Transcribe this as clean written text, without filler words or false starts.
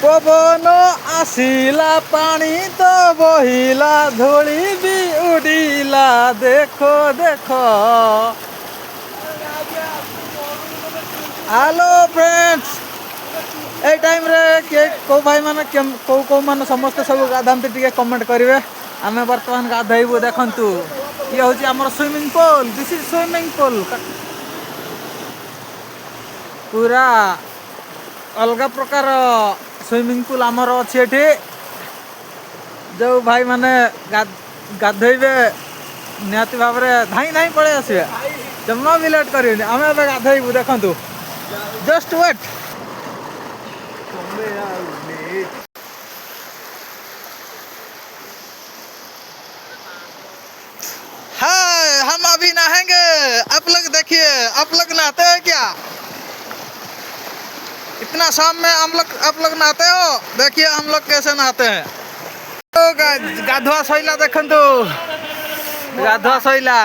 पवन आसिला पानी तो बहिला धूली भी उड़ीला देखो देखो। हेलो फ्रेंड्स ए टाइम रे के को भाई माने को माने समस्त सब गाधांती टिके कमेंट करिवे। आमे वर्तमान गाधैबु देखंतु ये होची हमर swimming pool. This is swimming pool पूरा अलग प्रकार स्विमिंग पूल आमर अच्छी एठी जो भाई माने गाधैबे निहाती भाव में धाई धाई पड़े आसबे जमा भी लेट करें आम ए गाधैबू देखु जस्ट वेट। हाय हम अभी नहाएंगे। आप लोग देखिए आप लोग नहाते हैं क्या? इतना शाम में आप लोग नहाते हो? देखिए हम लोग कैसे नहाते हैं। तो गाधुआ सैला देखंतु गाधुआ सैला।